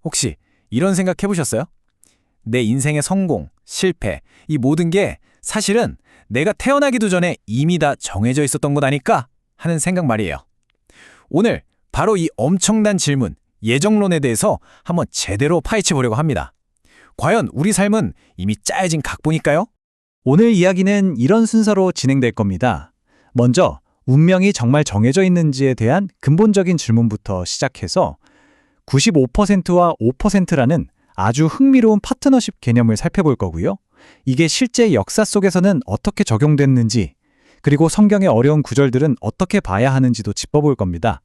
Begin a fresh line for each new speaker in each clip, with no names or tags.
혹시 이런 생각 해보셨어요? 내 인생의 성공, 실패, 이 모든 게 사실은 내가 태어나기도 전에 이미 다 정해져 있었던 것 아닐까 하는 생각 말이에요. 오늘 바로 이 엄청난 질문, 예정론에 대해서 한번 제대로 파헤쳐 보려고 합니다. 과연 우리 삶은 이미 짜여진 각본일까요?
오늘 이야기는 이런 순서로 진행될 겁니다. 먼저 운명이 정말 정해져 있는지에 대한 근본적인 질문부터 시작해서 95%와 5%라는 아주 흥미로운 파트너십 개념을 살펴볼 거고요. 이게 실제 역사 속에서는 어떻게 적용됐는지, 그리고 성경의 어려운 구절들은 어떻게 봐야 하는지도 짚어볼 겁니다.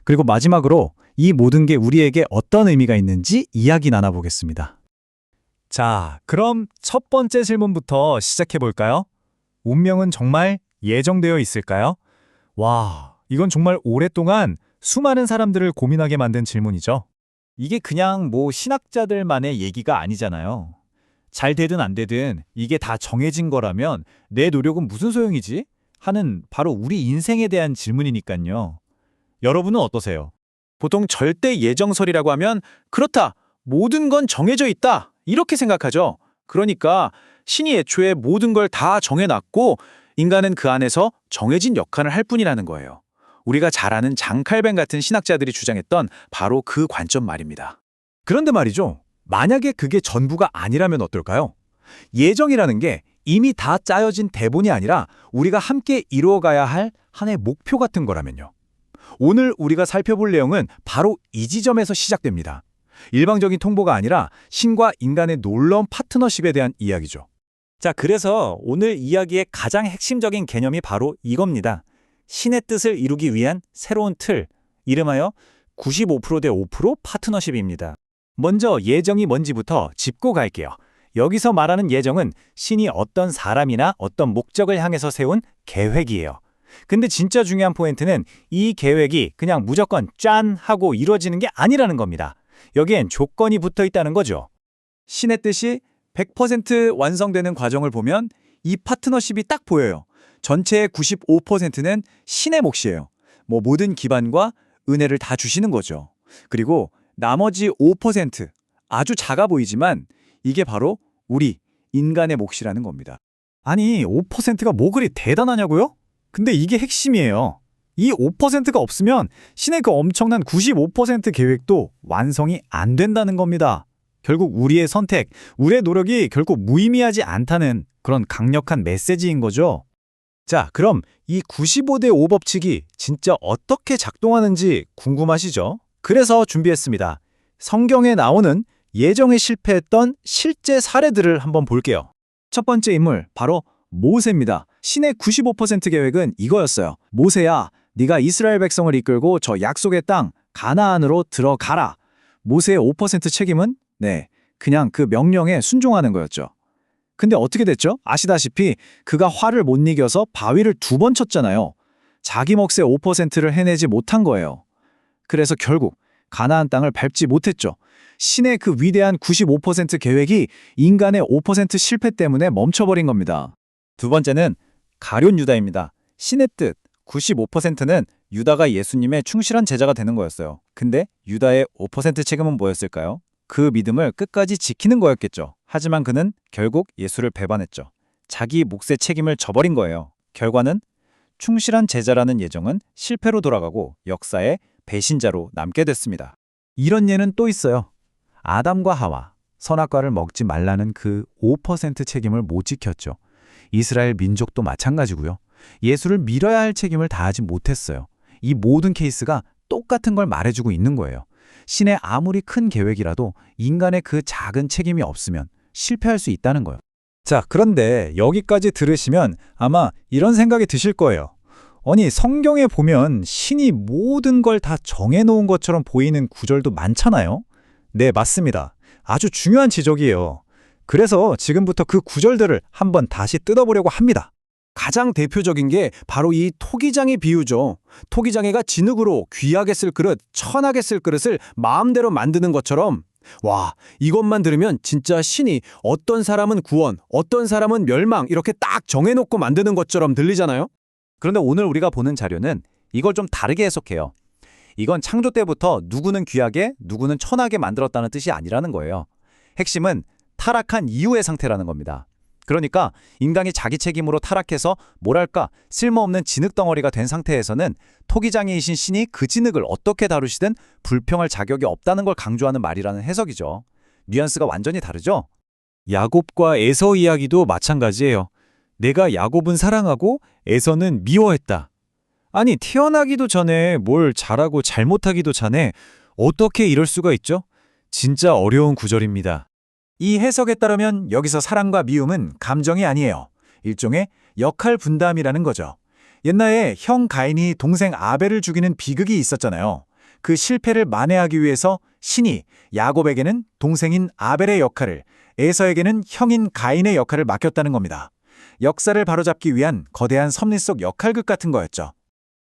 그리고 마지막으로 이 모든 게 우리에게 어떤 의미가 있는지 이야기 나눠보겠습니다.
자, 그럼 첫 번째 질문부터 시작해 볼까요? 운명은 정말 예정되어 있을까요? 와, 이건 정말 오랫동안 수많은 사람들을 고민하게 만든 질문이죠. 이게 그냥 신학자들만의 얘기가 아니잖아요. 잘 되든 안 되든 이게 다 정해진 거라면 내 노력은 무슨 소용이지? 하는 바로 우리 인생에 대한 질문이니까요. 여러분은 어떠세요?
보통 절대 예정설이라고 하면 그렇다, 모든 건 정해져 있다, 이렇게 생각하죠. 그러니까 신이 애초에 모든 걸 다 정해놨고 인간은 그 안에서 정해진 역할을 할 뿐이라는 거예요. 우리가 잘 아는 장칼뱅 같은 신학자들이 주장했던 바로 그 관점 말입니다.
그런데 말이죠. 만약에 그게 전부가 아니라면 어떨까요? 예정이라는 게 이미 다 짜여진 대본이 아니라 우리가 함께 이루어가야 할 하나의 목표 같은 거라면요. 오늘 우리가 살펴볼 내용은 바로 이 지점에서 시작됩니다. 일방적인 통보가 아니라 신과 인간의 놀라운 파트너십에 대한 이야기죠. 자, 그래서 오늘 이야기의 가장 핵심적인 개념이 바로 이겁니다. 신의 뜻을 이루기 위한 새로운 틀, 이름하여 95%대 5% 파트너십입니다. 먼저 예정이 뭔지부터 짚고 갈게요. 여기서 말하는 예정은 신이 어떤 사람이나 어떤 목적을 향해서 세운 계획이에요. 근데 진짜 중요한 포인트는 이 계획이 그냥 무조건 짠 하고 이루어지는 게 아니라는 겁니다. 여기엔 조건이 붙어 있다는 거죠. 신의 뜻이 100% 완성되는 과정을 보면 이 파트너십이 딱 보여요. 전체의 95%는 신의 몫이에요. 모든 기반과 은혜를 다 주시는 거죠. 그리고 나머지 5%, 아주 작아 보이지만 이게 바로 우리 인간의 몫이라는 겁니다. 아니, 5%가 뭐 그리 대단하냐고요? 근데 이게 핵심이에요. 이 5%가 없으면 신의 그 엄청난 95% 계획도 완성이 안 된다는 겁니다. 결국 우리의 선택, 우리의 노력이 결코 무의미하지 않다는 그런 강력한 메시지인 거죠. 자, 그럼 이 95대 5 법칙이 진짜 어떻게 작동하는지 궁금하시죠? 그래서 준비했습니다. 성경에 나오는 예정에 실패했던 실제 사례들을 한번 볼게요. 첫 번째 인물, 바로 모세입니다. 신의 95% 계획은 이거였어요. 모세야, 네가 이스라엘 백성을 이끌고 저 약속의 땅 가나안으로 들어가라. 모세의 5% 책임은 그냥 그 명령에 순종하는 거였죠. 근데 어떻게 됐죠? 아시다시피 그가 화를 못 이겨서 바위를 2번 쳤잖아요. 자기 몫의 5%를 해내지 못한 거예요. 그래서 결국 가나안 땅을 밟지 못했죠. 신의 그 위대한 95% 계획이 인간의 5% 실패 때문에 멈춰버린 겁니다. 두 번째는 가룟 유다입니다. 신의 뜻 95%는 유다가 예수님의 충실한 제자가 되는 거였어요. 근데 유다의 5% 책임은 뭐였을까요? 그 믿음을 끝까지 지키는 거였겠죠. 하지만 그는 결국 예수를 배반했죠. 자기 몫의 책임을 져버린 거예요. 결과는 충실한 제자라는 예정은 실패로 돌아가고 역사의 배신자로 남게 됐습니다. 이런 예는 또 있어요. 아담과 하와, 선악과를 먹지 말라는 그 5% 책임을 못 지켰죠. 이스라엘 민족도 마찬가지고요. 예수를 믿어야 할 책임을 다하지 못했어요. 이 모든 케이스가 똑같은 걸 말해주고 있는 거예요. 신의 아무리 큰 계획이라도 인간의 그 작은 책임이 없으면 실패할 수 있다는 거예요. 자, 그런데 여기까지 들으시면 아마 이런 생각이 드실 거예요. 아니, 성경에 보면 신이 모든 걸 다 정해놓은 것처럼 보이는 구절도 많잖아요. 네, 맞습니다. 아주 중요한 지적이에요. 그래서 지금부터 그 구절들을 한번 다시 뜯어보려고 합니다. 가장 대표적인 게 바로 이 토기장의 비유죠. 토기장애가 진흙으로 귀하게 쓸 그릇, 천하게 쓸 그릇을 마음대로 만드는 것처럼, 와, 이것만 들으면 진짜 신이 어떤 사람은 구원, 어떤 사람은 멸망 이렇게 딱 정해놓고 만드는 것처럼 들리잖아요. 그런데 오늘 우리가 보는 자료는 이걸 좀 다르게 해석해요. 이건 창조 때부터 누구는 귀하게, 누구는 천하게 만들었다는 뜻이 아니라는 거예요. 핵심은 타락한 이후의 상태라는 겁니다. 그러니까 인간이 자기 책임으로 타락해서 뭐랄까 쓸모없는 진흙덩어리가 된 상태에서는 토기장애이신 신이 그 진흙을 어떻게 다루시든 불평할 자격이 없다는 걸 강조하는 말이라는 해석이죠. 뉘앙스가 완전히 다르죠?
야곱과 에서 이야기도 마찬가지예요. 내가 야곱은 사랑하고 에서는 미워했다. 아니, 태어나기도 전에 뭘 잘하고 잘못하기도 전에 어떻게 이럴 수가 있죠? 진짜 어려운 구절입니다.
이 해석에 따르면 여기서 사랑과 미움은 감정이 아니에요. 일종의 역할 분담이라는 거죠. 옛날에 형 가인이 동생 아벨을 죽이는 비극이 있었잖아요. 그 실패를 만회하기 위해서 신이 야곱에게는 동생인 아벨의 역할을, 에서에게는 형인 가인의 역할을 맡겼다는 겁니다. 역사를 바로잡기 위한 거대한 섭리 속 역할극 같은 거였죠.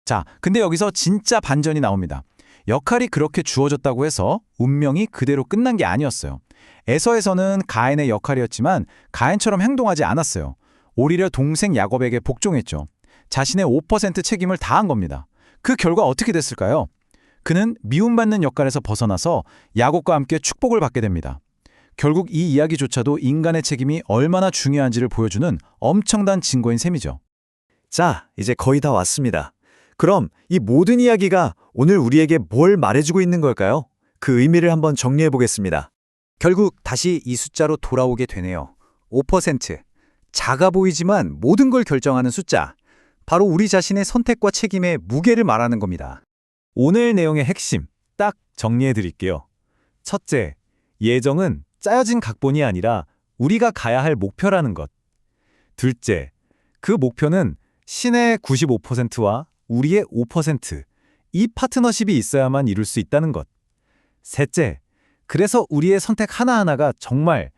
자, 근데 여기서 진짜 반전이 나옵니다. 역할이 그렇게 주어졌다고 해서 운명이 그대로 끝난 게 아니었어요. 에서에서는 가인의 역할이었지만 가인처럼 행동하지 않았어요. 오히려 동생 야곱에게 복종했죠. 자신의 5% 책임을 다한 겁니다. 그 결과 어떻게 됐을까요? 그는 미움받는 역할에서 벗어나서 야곱과 함께 축복을 받게 됩니다. 결국 이 이야기조차도 인간의 책임이 얼마나 중요한지를 보여주는 엄청난 증거인 셈이죠.
자, 이제 거의 다 왔습니다. 그럼 이 모든 이야기가 오늘 우리에게 뭘 말해주고 있는 걸까요? 그 의미를 한번 정리해 보겠습니다.
결국 다시 이 숫자로 돌아오게 되네요. 5%. 작아 보이지만 모든 걸 결정하는 숫자. 바로 우리 자신의 선택과 책임의 무게를 말하는 겁니다.
오늘 내용의 핵심 딱 정리해 드릴게요. 첫째, 예정은 짜여진 각본이 아니라 우리가 가야 할 목표라는 것. 둘째, 그 목표는 신의 95%와 우리의 5%, 이 파트너십이 있어야만 이룰 수 있다는 것. 셋째, 그래서 우리의 선택 하나하나가 정말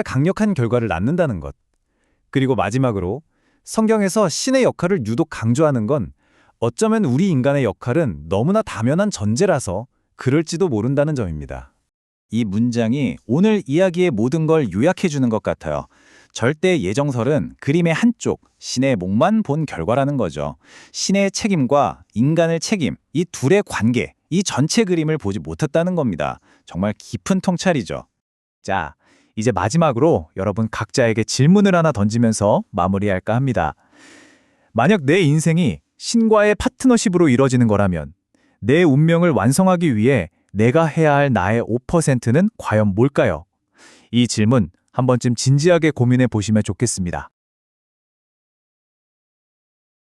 강력한 결과를 낳는다는 것. 그리고 마지막으로 성경에서 신의 역할을 유독 강조하는 건 어쩌면 우리 인간의 역할은 너무나 당연한 전제라서 그럴지도 모른다는 점입니다.
이 문장이 오늘 이야기의 모든 걸 요약해 주는 것 같아요. 절대 예정설은 그림의 한쪽, 신의 목만 본 결과라는 거죠. 신의 책임과 인간의 책임, 이 둘의 관계, 이 전체 그림을 보지 못했다는 겁니다. 정말 깊은 통찰이죠. 자, 이제 마지막으로 여러분 각자에게 질문을 하나 던지면서 마무리할까 합니다. 만약 내 인생이 신과의 파트너십으로 이뤄지는 거라면 내 운명을 완성하기 위해 내가 해야 할 나의 5%는 과연 뭘까요? 이 질문 한 번쯤 진지하게 고민해 보시면 좋겠습니다.